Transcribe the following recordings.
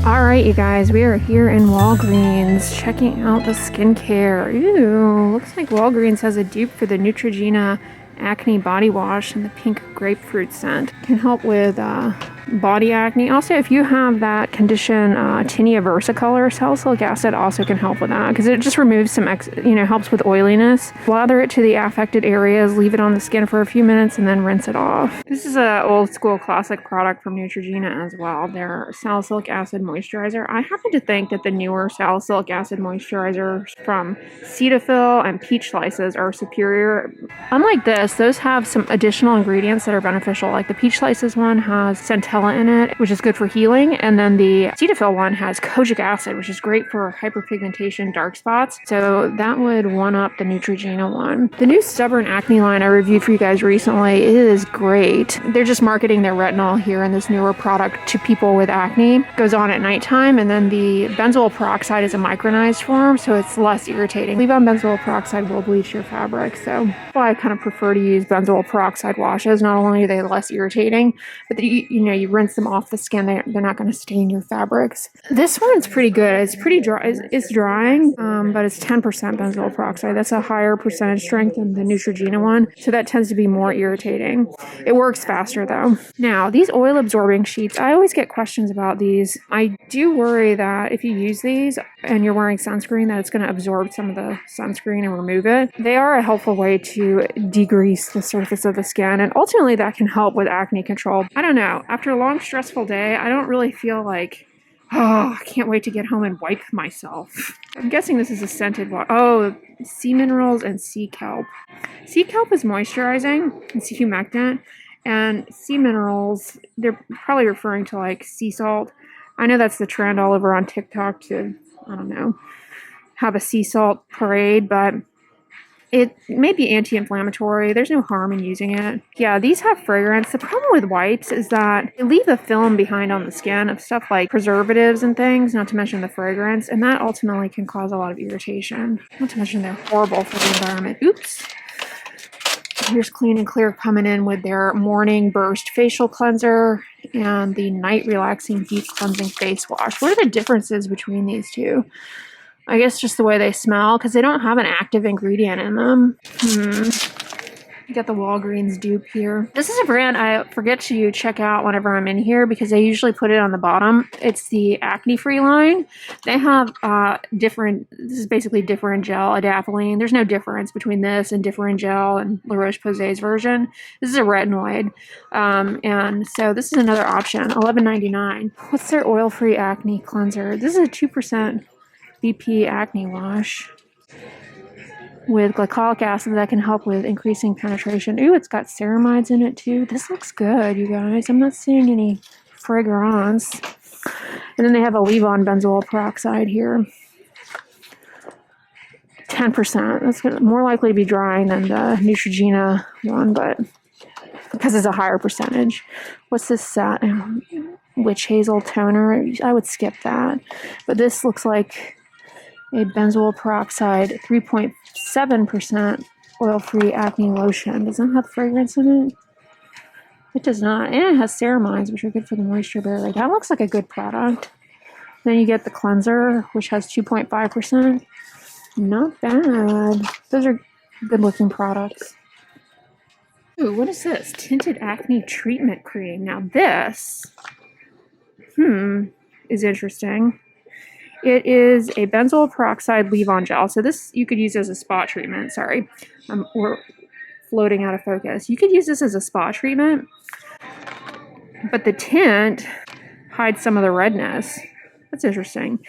All right, you guys, we are here in Walgreens checking out the skincare. Ooh, looks like Walgreens has a dupe for the Neutrogena Acne Body Wash in the pink grapefruit scent. Can help with body acne. Also, if you have that condition, tinea versicolor, salicylic acid also can help with that because it just removes some, helps with oiliness. Lather it to the affected areas, leave it on the skin for a few minutes, and then rinse it off. This is an old school classic product from Neutrogena as well. Their salicylic acid moisturizer. I happen to think that the newer salicylic acid moisturizers from Cetaphil and Peach Slices are superior. Unlike this, those have some additional ingredients that are beneficial. Like the Peach Slices one has centella in it, which is good for healing, and then the Cetaphil one has kojic acid, which is great for hyperpigmentation, dark spots. So that would one up the Neutrogena one. The new Stubborn Acne line I reviewed for you guys recently, it is great. They're just marketing their retinol here in this newer product to people with acne. It goes on at nighttime, and then the benzoyl peroxide is a micronized form, so it's less irritating. Leave-on benzoyl peroxide will bleach your fabric, so that's why I kind of prefer to use benzoyl peroxide washes. Not only are they less irritating, but you rinse them off the skin, they're not going to stain your fabrics. This one's pretty good. It's pretty dry. It's drying, but it's 10% benzoyl peroxide. That's a higher percentage strength than the Neutrogena one, so that tends to be more irritating. It works faster though. Now, these oil absorbing sheets, I always get questions about these. I do worry that if you use these and you're wearing sunscreen, that it's going to absorb some of the sunscreen and remove it. They are a helpful way to degrease the surface of the skin, and ultimately that can help with acne control. I don't know. After a long, stressful day, I don't really feel like, oh, I can't wait to get home and wipe myself. I'm guessing this is a scented one. Oh, sea minerals and sea kelp. Sea kelp is moisturizing and sea humectant, and sea minerals, they're probably referring to like sea salt. I know that's the trend all over on TikTok to, I don't know, have a sea salt parade, but it may be anti-inflammatory. There's no harm in using it. Yeah, these have fragrance. The problem with wipes is that they leave a film behind on the skin of stuff like preservatives and things, not to mention the fragrance, and that ultimately can cause a lot of irritation. Not to mention they're horrible for the environment. Oops. Here's Clean and Clear coming in with their Morning Burst Facial Cleanser and the Night Relaxing Deep Cleansing Face Wash. What are the differences between these two? I guess just the way they smell, because they don't have an active ingredient in them. You got the Walgreens dupe here. This is a brand I forget to check out whenever I'm in here because they usually put it on the bottom. It's the Acne Free line. They have this is basically Differin Gel, adapalene. There's no difference between this and Differin Gel and La Roche-Posay's version. This is a retinoid. And so this is another option, $11.99. What's their oil-free acne cleanser? This is a 2% BP acne wash with glycolic acid that can help with increasing penetration. Ooh, it's got ceramides in it too. This looks good, you guys. I'm not seeing any fragrance. And then they have a leave-on benzoyl peroxide here. 10%. That's more likely to be drying than the Neutrogena one, but because it's a higher percentage. What's this witch hazel toner? I would skip that. But this looks like a benzoyl peroxide 3.7% oil-free acne lotion. Does that have fragrance in it? It does not. And it has ceramides, which are good for the moisture barrier. That looks like a good product. Then you get the cleanser, which has 2.5%. Not bad. Those are good-looking products. Ooh, what is this? Tinted Acne Treatment Cream. Now this, is interesting. It is a benzoyl peroxide leave-on gel. So this you could use as a spot treatment. Sorry, we're floating out of focus. You could use this as a spot treatment, but the tint hides some of the redness. That's interesting.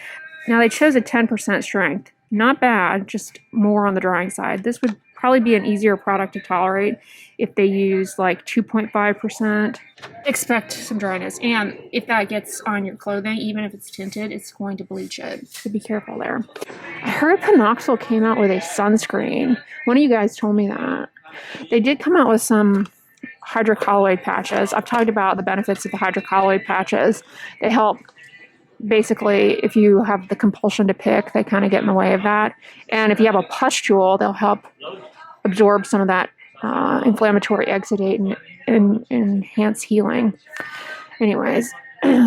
Now they chose a 10% strength. Not bad, just more on the drying side. This would probably be an easier product to tolerate if they use like 2.5%. Expect some dryness, and if that gets on your clothing, even if it's tinted, it's going to bleach it, so be careful there. I heard Panoxyl came out with a sunscreen. One of you guys told me that. They did come out with some hydrocolloid patches. I've talked about the benefits of the hydrocolloid patches. They help. Basically, if you have the compulsion to pick, they kind of get in the way of that. And if you have a pustule, they'll help absorb some of that inflammatory exudate and enhance healing. Anyways,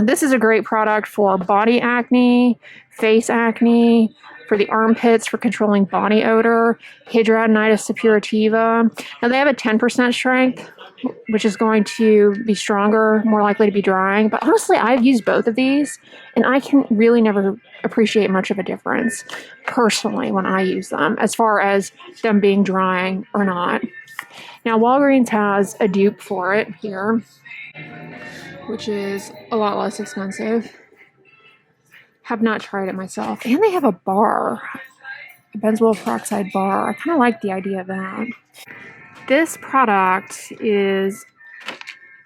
This is a great product for body acne, face acne, for the armpits, for controlling body odor, hidradenitis suppurativa. Now they have a 10% strength, which is going to be stronger, more likely to be drying. But honestly, I've used both of these, and I can really never appreciate much of a difference personally when I use them, as far as them being drying or not. Now, Walgreens has a dupe for it here, which is a lot less expensive. Have not tried it myself. And they have a bar, a benzoyl peroxide bar. I kind of like the idea of that. This product is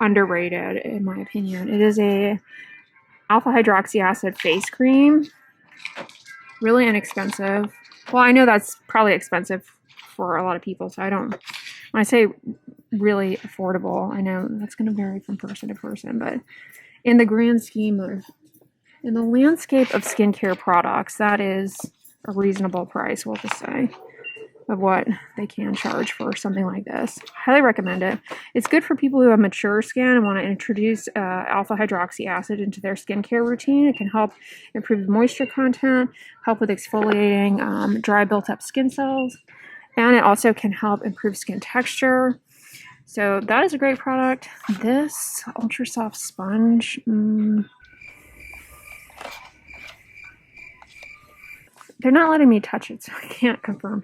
underrated, in my opinion. It is a alpha hydroxy acid face cream. Really inexpensive. Well, I know that's probably expensive for a lot of people, so I don't... When I say really affordable, I know that's going to vary from person to person, but in the grand scheme of... In the landscape of skincare products, that is a reasonable price, we'll just say, of what they can charge for something like this. Highly recommend it. It's good for people who have mature skin and want to introduce alpha hydroxy acid into their skincare routine. It can help improve moisture content, help with exfoliating dry built-up skin cells, and it also can help improve skin texture. So that is a great product. This Ultra Soft Sponge... They're not letting me touch it, so I can't confirm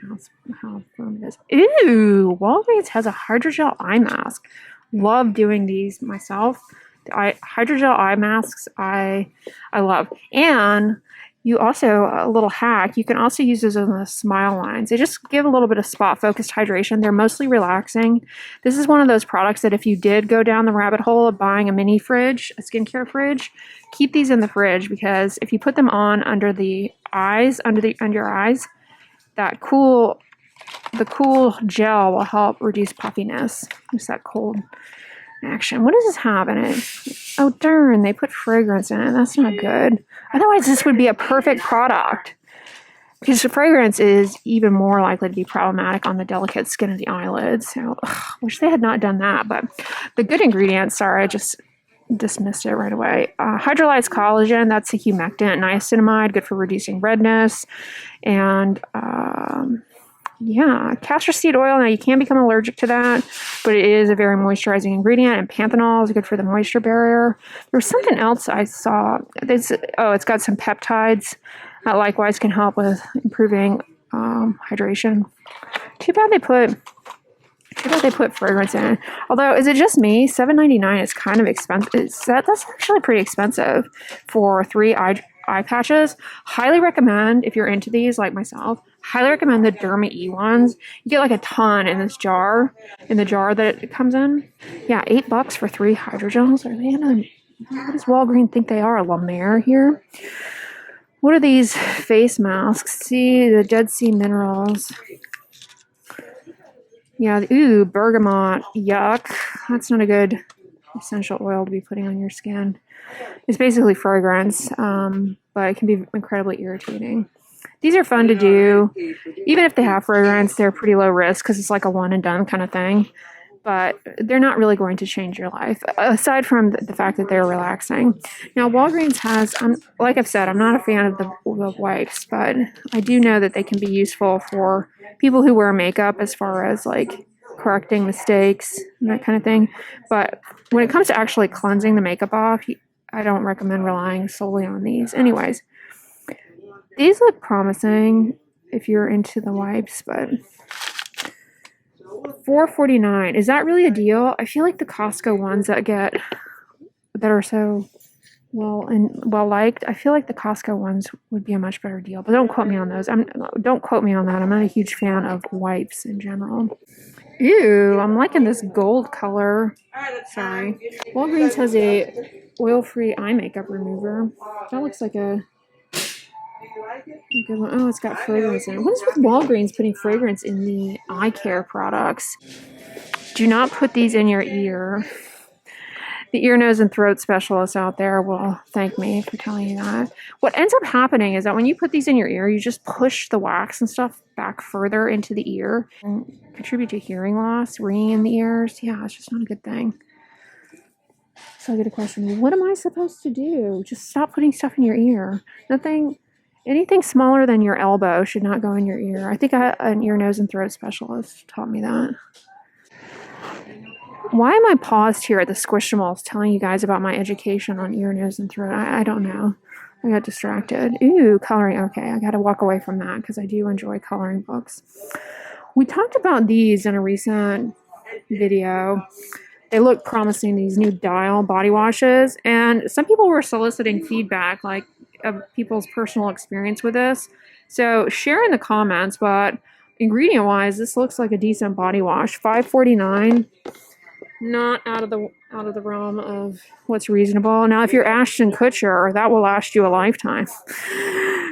how firm it is. Ew! Walgreens has a hydrogel eye mask. Love doing these myself. Hydrogel eye masks I love. And you also, a little hack, you can also use those on the smile lines. They just give a little bit of spot-focused hydration. They're mostly relaxing. This is one of those products that if you did go down the rabbit hole of buying a mini fridge, a skincare fridge, keep these in the fridge, because if you put them on under the eyes, under your eyes, the cool gel will help reduce puffiness. Just that cold action. What does this have in it? Oh darn, they put fragrance in it. That's not good. Otherwise this would be a perfect product, because the fragrance is even more likely to be problematic on the delicate skin of the eyelids. So wish they had not done that. But the good ingredients, sorry, I just dismissed it right away. Hydrolyzed collagen, that's a humectant, niacinamide, good for reducing redness. And yeah, castor seed oil. Now you can become allergic to that, but it is a very moisturizing ingredient. And panthenol is good for the moisture barrier. There's something else I saw. It's got some peptides that likewise can help with improving hydration. Too bad they put fragrance in it. Although, is it just me? $7.99 is kind of expensive. That's actually pretty expensive for 3 eye patches. Highly recommend, if you're into these like myself, highly recommend the Derma E ones. You get like a ton in this jar, in the jar that it comes in. Yeah, $8 for 3 hydrogels. Are they what does Walgreens think they are? La Mer here? What are these face masks? See, the Dead Sea Minerals. Yeah, ooh, bergamot. Yuck. That's not a good essential oil to be putting on your skin. It's basically fragrance, but it can be incredibly irritating. These are fun to do. Even if they have fragrance, they're pretty low risk because it's like a one and done kind of thing. But they're not really going to change your life, aside from the fact that they're relaxing. Now, Walgreens has, like I've said, I'm not a fan of the wipes, but I do know that they can be useful for people who wear makeup as far as like correcting mistakes and that kind of thing. But when it comes to actually cleansing the makeup off, I don't recommend relying solely on these. Anyways, these look promising if you're into the wipes, but $4.49. Is that really a deal? I feel like the Costco ones that are so well liked, I feel like the Costco ones would be a much better deal. But don't quote me on those. Don't quote me on that. I'm not a huge fan of wipes in general. Ew, I'm liking this gold color. Sorry. Walgreens has a oil-free eye makeup remover. That looks like a good one. Oh, it's got fragrance in it. What is with Walgreens putting fragrance in the eye care products? Do not put these in your ear. The ear, nose, and throat specialists out there will thank me for telling you that. What ends up happening is that when you put these in your ear, you just push the wax and stuff back further into the ear and contribute to hearing loss, ringing in the ears. Yeah, it's just not a good thing. So I get a question, what am I supposed to do? Just stop putting stuff in your ear. Nothing, anything smaller than your elbow should not go in your ear. I think an ear, nose, and throat specialist taught me that. Why am I paused here at the Squishimals telling you guys about my education on ear, nose, and throat? I don't know. I got distracted. Ooh, coloring. Okay, I got to walk away from that because I do enjoy coloring books. We talked about these in a recent video. They look promising, these new Dial body washes, and some people were soliciting feedback, like of people's personal experience with this. So share in the comments, but ingredient wise, this looks like a decent body wash. $5.49. Not out of the realm of what's reasonable. Now, if you're Ashton Kutcher, that will last you a lifetime.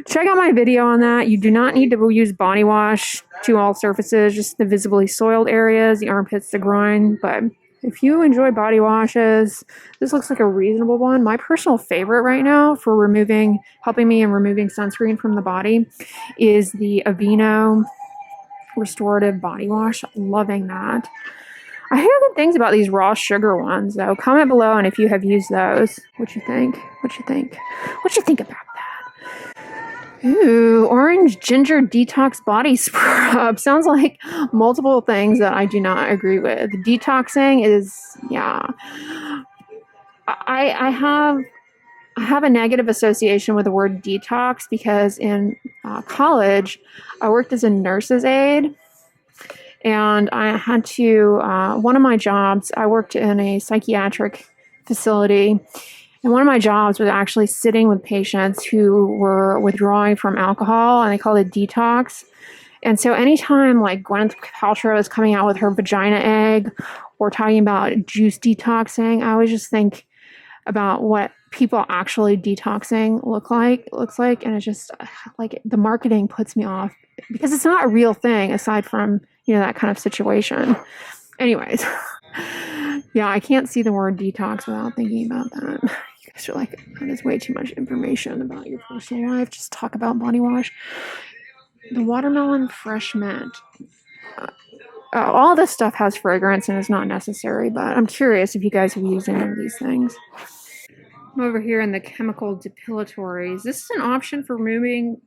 Check out my video on that. You do not need to use body wash to all surfaces, just the visibly soiled areas, the armpits, the groin. But if you enjoy body washes, this looks like a reasonable one. My personal favorite right now for helping me in removing sunscreen from the body is the Aveeno Restorative Body Wash. Loving that. I hear good things about these raw sugar ones, though. Comment below, and if you have used those, what you think? What you think? What you think about that? Ooh, orange ginger detox body scrub. Sounds like multiple things that I do not agree with. Detoxing is, yeah. I have a negative association with the word detox because in college, I worked as a nurse's aide. And I had to, one of my jobs, I worked in a psychiatric facility. And one of my jobs was actually sitting with patients who were withdrawing from alcohol, and they called it detox. And so anytime like Gwyneth Paltrow is coming out with her vagina egg or talking about juice detoxing, I always just think about what people actually detoxing looks like. And it's just like the marketing puts me off because it's not a real thing aside from, that kind of situation. Anyways, yeah, I can't see the word detox without thinking about that. You guys are like, that is way too much information about your personal life. Just talk about body wash. The watermelon fresh mint. All this stuff has fragrance and is not necessary, but I'm curious if you guys have used any of these things. I'm over here in the chemical depilatories. This is an option for removing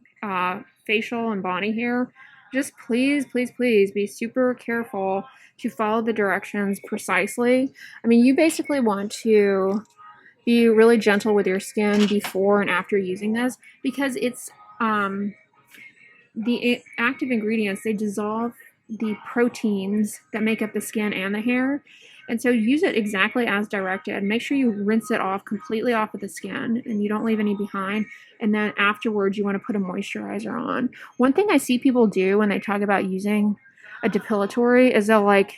facial and body hair. Just please, please, please be super careful to follow the directions precisely. I mean, you basically want to be really gentle with your skin before and after using this because it's the active ingredients, they dissolve the proteins that make up the skin and the hair. And so use it exactly as directed. Make sure you rinse it off completely off of the skin and you don't leave any behind. And then afterwards, you want to put a moisturizer on. One thing I see people do when they talk about using a depilatory is they'll like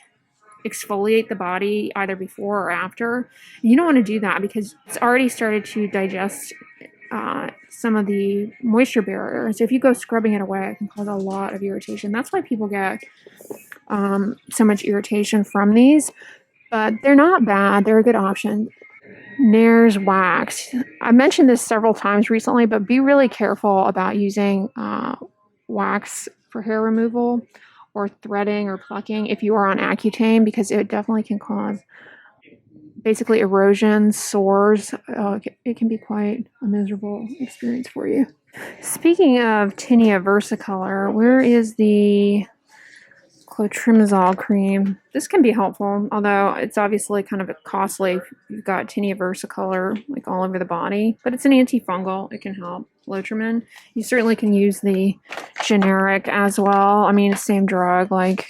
exfoliate the body either before or after. You don't want to do that because it's already started to digest some of the moisture barrier. So if you go scrubbing it away, it can cause a lot of irritation. That's why people get so much irritation from these. But they're not bad. They're a good option. Nair's wax. I mentioned this several times recently, but be really careful about using wax for hair removal or threading or plucking if you are on Accutane because it definitely can cause basically erosion, sores. It can be quite a miserable experience for you. Speaking of tinea versicolor, where is the clotrimazole cream? This can be helpful, although it's obviously kind of costly if you've got tinea versicolor like all over the body, but it's an antifungal. It can help. Lotrimin. You certainly can use the generic as well. I mean, same drug. Like,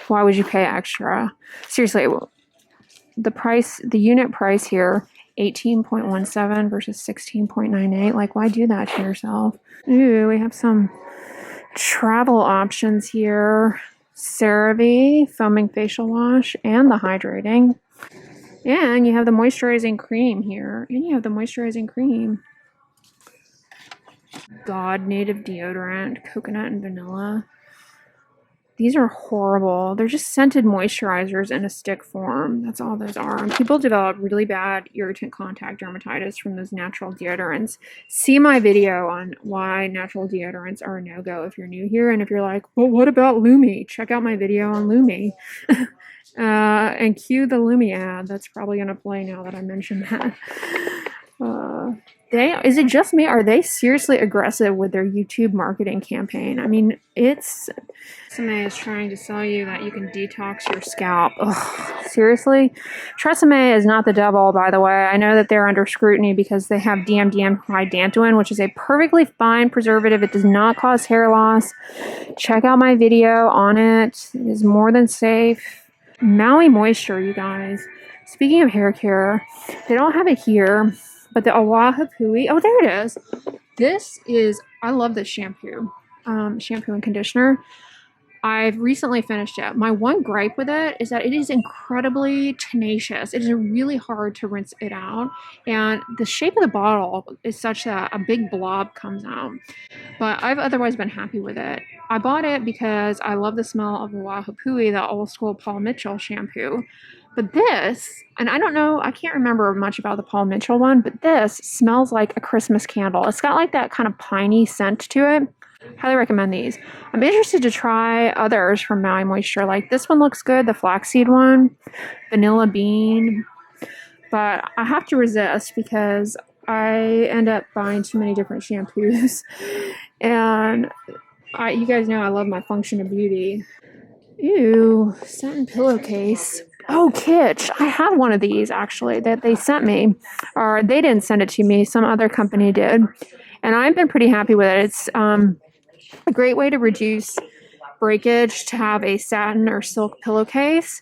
why would you pay extra? Seriously, the unit price here, 18.17 versus 16.98. Like, why do that to yourself? Ooh, we have some travel options here. CeraVe foaming facial wash and the hydrating. And you have the moisturizing cream here. God native deodorant, coconut and vanilla. These are horrible. They're just scented moisturizers in a stick form. That's all those are. And people develop really bad irritant contact dermatitis from those natural deodorants. See my video on why natural deodorants are a no-go if you're new here. And if you're like, well, what about Lumi? Check out my video on Lumi. And cue the Lumi ad. That's probably going to play now that I mentioned that. Is it just me? Are they seriously aggressive with their YouTube marketing campaign? I mean, Tresemme is trying to sell you that you can detox your scalp. Ugh, seriously? Tresemme is not the devil, by the way. I know that they're under scrutiny because they have DMDM hydantoin, which is a perfectly fine preservative. It does not cause hair loss. Check out my video on it. It is more than safe. Maui Moisture, you guys. Speaking of hair care, they don't have it here, but the Awahapui, oh, there it is. I love this shampoo and conditioner. I've recently finished it. My one gripe with it is that it is incredibly tenacious. It is really hard to rinse it out, and the shape of the bottle is such that a big blob comes out. But I've otherwise been happy with it. I bought it because I love the smell of the Wahapui, the old school Paul Mitchell shampoo. But this, and I don't know, I can't remember much about the Paul Mitchell one, but this smells like a Christmas candle. It's got like that kind of piney scent to it. Highly recommend these. I'm interested to try others from Maui Moisture. Like this one looks good, the flaxseed one, vanilla bean. But I have to resist because I end up buying too many different shampoos. And you guys know I love my Function of Beauty. Ew, satin pillowcase. Oh, kitsch. I have one of these actually that they sent me. Or they didn't send it to me, some other company did. And I've been pretty happy with it. It's a great way to reduce breakage to have a satin or silk pillowcase.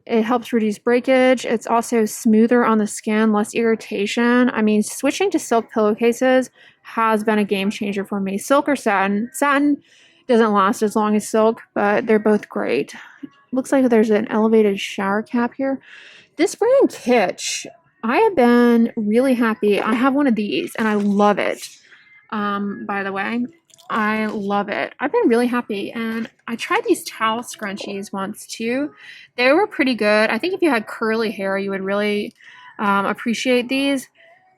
It helps reduce breakage. It's also smoother on the skin, less irritation. I mean, switching to silk pillowcases has been a game changer for me. Silk or satin. Satin doesn't last as long as silk, but they're both great. Looks like there's an elevated shower cap here. This brand Kitsch, I have been really happy. I have one of these and I love it. By the way, I love it. I've been really happy, and I tried these towel scrunchies once too. They were pretty good. I think if you had curly hair, you would really appreciate these.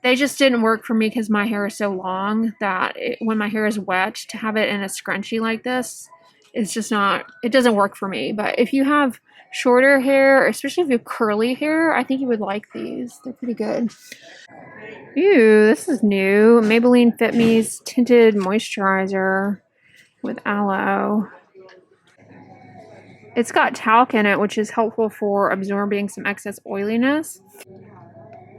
They just didn't work for me because my hair is so long that when my hair is wet, to have it in a scrunchie like this, it's just not, it doesn't work for me. But if you have shorter hair, especially if you have curly hair, I think you would like these. They're pretty good. Ew, this is new. Maybelline Fit Me's Tinted Moisturizer with aloe. It's got talc in it, which is helpful for absorbing some excess oiliness.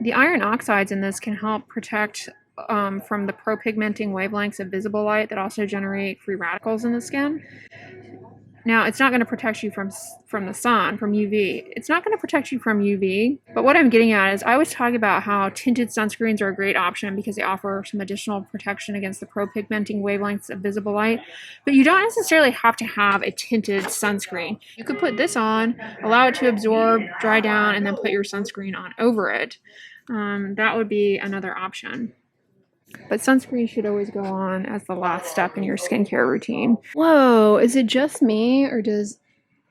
The iron oxides in this can help protect from the propigmenting wavelengths of visible light that also generate free radicals in the skin. Now, it's not going to protect you from the sun, from UV. It's not going to protect you from UV, but what I'm getting at is I always talk about how tinted sunscreens are a great option because they offer some additional protection against the propigmenting wavelengths of visible light, but you don't necessarily have to have a tinted sunscreen. You could put this on, allow it to absorb, dry down, and then put your sunscreen on over it. That would be another option. But sunscreen should always go on as the last step in your skincare routine. Whoa, is it just me or does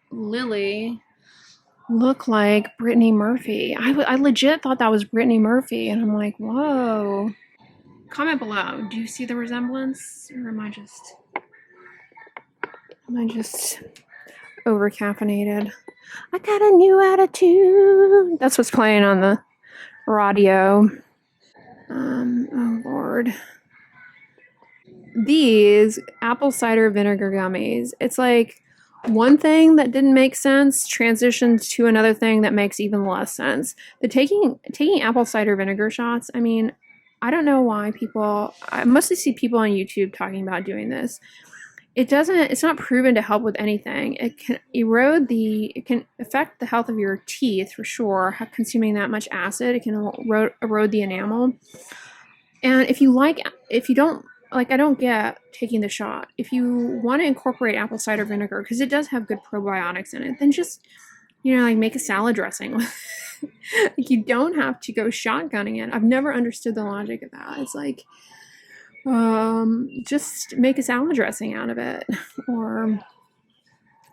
Lily look like Brittany Murphy? I legit thought that was Brittany Murphy, and I'm like, whoa. Comment below, do you see the resemblance, or am I just over caffeinated? I got a new attitude. That's what's playing on the radio. Oh Lord. These apple cider vinegar gummies, it's like one thing that didn't make sense transitions to another thing that makes even less sense. The taking apple cider vinegar shots, I mean, I don't know why I mostly see people on YouTube talking about doing this. It's not proven to help with anything. It can affect the health of your teeth for sure. Consuming that much acid, it can erode the enamel. And if you don't, like, I don't get taking the shot. If you want to incorporate apple cider vinegar, because it does have good probiotics in it, then just, like make a salad dressing with it. Like, you don't have to go shotgunning it. I've never understood the logic of that. It's like, just make a salad dressing out of it, or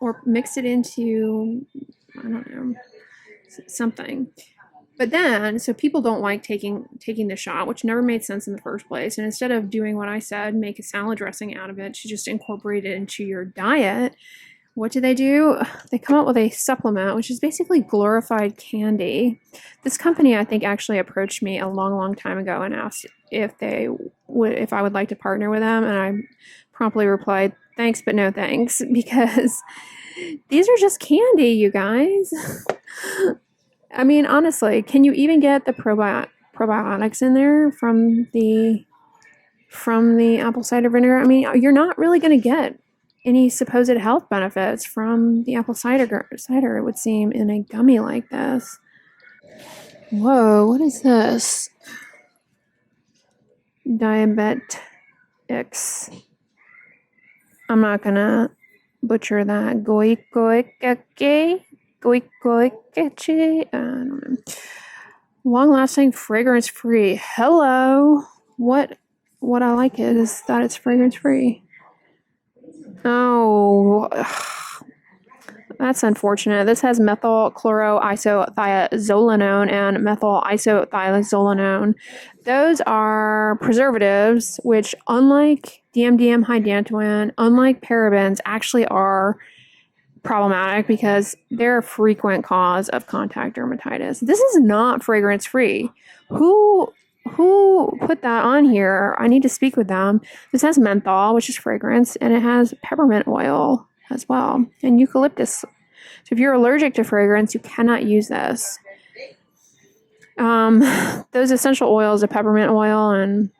or mix it into, I don't know, something. But then, so people don't like taking the shot, which never made sense in the first place. And instead of doing what I said, make a salad dressing out of it to just incorporate it into your diet, what do? They come up with a supplement, which is basically glorified candy. This company, I think, actually approached me a long, long time ago and asked if I would like to partner with them, and I promptly replied, "Thanks, but no thanks," because these are just candy, you guys. I mean, honestly, can you even get the probiotics in there from the apple cider vinegar? I mean, you're not really going to get any supposed health benefits from the apple cider, it would seem, in a gummy like this. Whoa, what is this? Diabetics. I'm not going to butcher that. Goikoikeche? I don't know. Long-lasting, fragrance-free. Hello. What I like is that it's fragrance-free. Oh, that's unfortunate. This has methyl chloroisothiazolinone and methyl isothiazolinone. Those are preservatives, which, unlike DMDM hydantoin, unlike parabens, actually are problematic because they're a frequent cause of contact dermatitis. This is not fragrance free. Who put that on here? I need to speak with them. This has menthol, which is fragrance, and it has peppermint oil as well, and eucalyptus. So if you're allergic to fragrance, you cannot use this. Those essential oils, the peppermint oil and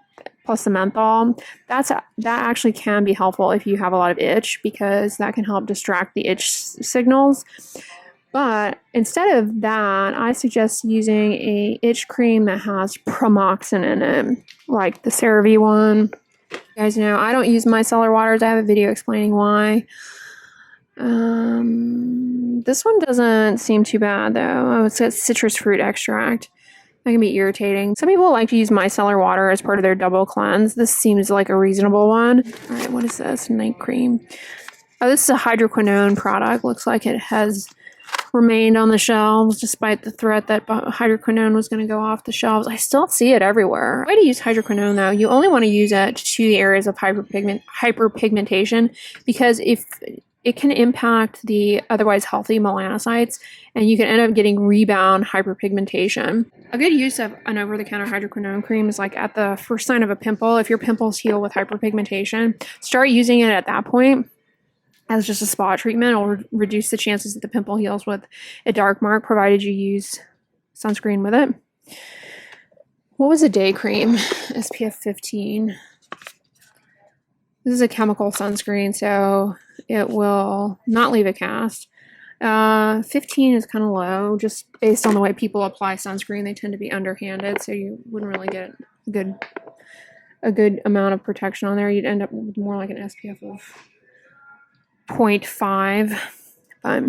plus the menthol, that actually can be helpful if you have a lot of itch, because that can help distract the itch signals. But instead of that, I suggest using a itch cream that has pramoxine in it, like the CeraVe one. You guys know I don't use micellar waters. I have a video explaining why. This one doesn't seem too bad though. Oh, it's got citrus fruit extract. That can be irritating. Some people like to use micellar water as part of their double cleanse. This seems like a reasonable one. All right, what is this? Night cream. Oh, this is a hydroquinone product. Looks like it has remained on the shelves despite the threat that hydroquinone was going to go off the shelves. I still see it everywhere. The way to use hydroquinone, though, you only want to use it to the areas of hyperpigmentation, because if it can impact the otherwise healthy melanocytes, and you can end up getting rebound hyperpigmentation. A good use of an over-the-counter hydroquinone cream is like at the first sign of a pimple. If your pimples heal with hyperpigmentation, start using it at that point as just a spot treatment. It'll reduce the chances that the pimple heals with a dark mark, provided you use sunscreen with it. What was a day cream? SPF 15. This is a chemical sunscreen, so it will not leave a cast. 15 is kind of low, just based on the way people apply sunscreen. They tend to be underhanded, so you wouldn't really get a good amount of protection on there. You'd end up with more like an SPF of 0.5. But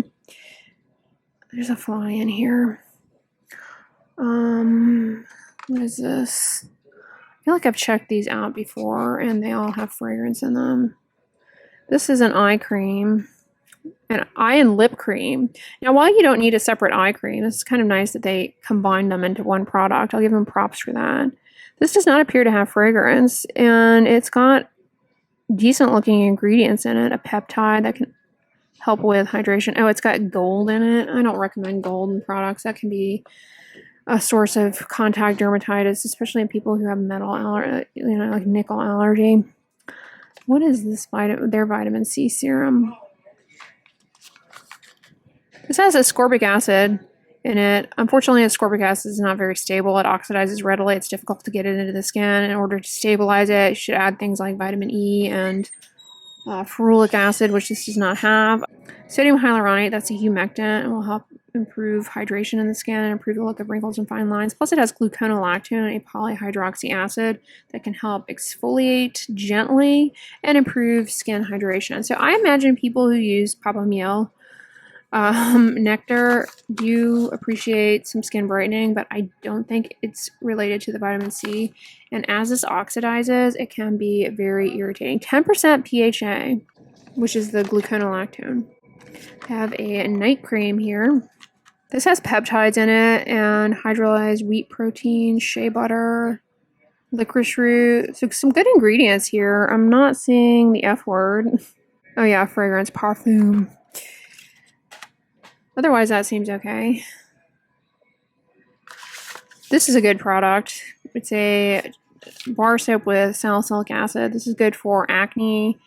there's a fly in here. What is this? I feel like I've checked these out before, and they all have fragrance in them. This is an eye cream. An eye and lip cream. Now, while you don't need a separate eye cream, it's kind of nice that they combine them into one product. I'll give them props for that. This does not appear to have fragrance, and it's got decent looking ingredients in it. A peptide that can help with hydration. Oh, it's got gold in it. I don't recommend gold in products. That can be a source of contact dermatitis, especially in people who have metal allergy, like nickel allergy. What is this their vitamin C serum? This has ascorbic acid in it. Unfortunately, ascorbic acid is not very stable. It oxidizes readily. It's difficult to get it into the skin. In order to stabilize it, you should add things like vitamin E and ferulic acid, which this does not have. Sodium hyaluronate, that's a humectant, and will help improve hydration in the skin and improve the look of wrinkles and fine lines. Plus, it has gluconolactone, a polyhydroxy acid that can help exfoliate gently and improve skin hydration. So I imagine people who use Papamiel nectar do appreciate some skin brightening, but I don't think it's related to the vitamin C. And as this oxidizes, it can be very irritating. 10% PHA, which is the gluconolactone. I have a night cream here. This has peptides in it and hydrolyzed wheat protein, shea butter, licorice root. So some good ingredients here. I'm not seeing the F word. Oh yeah, fragrance, parfum. Otherwise, that seems okay. This is a good product. It's a bar soap with salicylic acid. This is good for acne,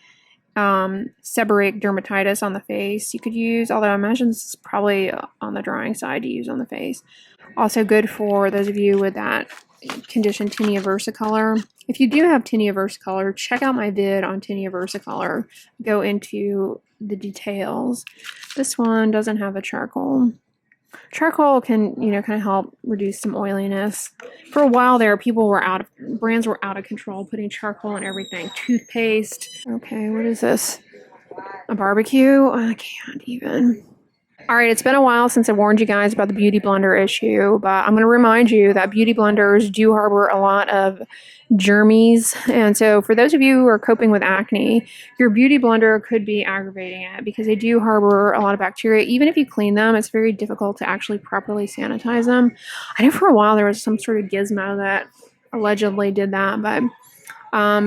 seborrheic dermatitis on the face. You could use, although I imagine this is probably on the drying side to use on the face. Also good for those of you with that condition, tinea versicolor. If you do have tinea versicolor, check out my vid on tinea versicolor. Go into the details. This one doesn't have a charcoal. Charcoal can, kind of help reduce some oiliness. For a while there, brands were out of control, putting charcoal in everything. Toothpaste. Okay, what is this? A barbecue? I can't even. All right, it's been a while since I warned you guys about the Beauty Blender issue, but I'm going to remind you that Beauty Blenders do harbor a lot of germies. And so for those of you who are coping with acne, your Beauty Blender could be aggravating it because they do harbor a lot of bacteria. Even if you clean them, it's very difficult to actually properly sanitize them. I know for a while there was some sort of gizmo that allegedly did that, but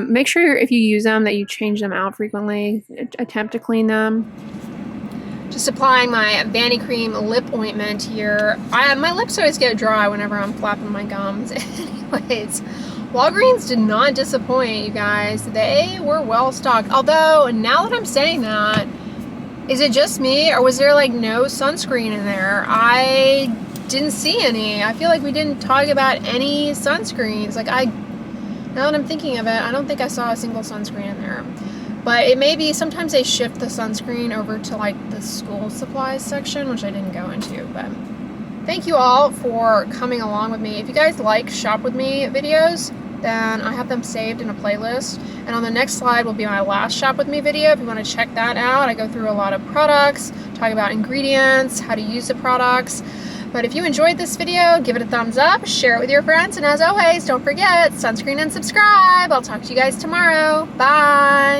make sure if you use them that you change them out frequently. Attempt to clean them. Just applying my Vanity Cream lip ointment here. My lips always get dry whenever I'm flapping my gums. Anyways, Walgreens did not disappoint, you guys. They were well stocked. Although, now that I'm saying that, is it just me or was there like no sunscreen in there? I didn't see any. I feel like we didn't talk about any sunscreens. Now that I'm thinking of it, I don't think I saw a single sunscreen in there. But it may be, sometimes they shift the sunscreen over to like the school supplies section, which I didn't go into, but thank you all for coming along with me. If you guys like Shop With Me videos, then I have them saved in a playlist. And on the next slide will be my last Shop With Me video. If you want to check that out, I go through a lot of products, talk about ingredients, how to use the products. But if you enjoyed this video, give it a thumbs up, share it with your friends, and as always, don't forget, sunscreen and subscribe. I'll talk to you guys tomorrow. Bye!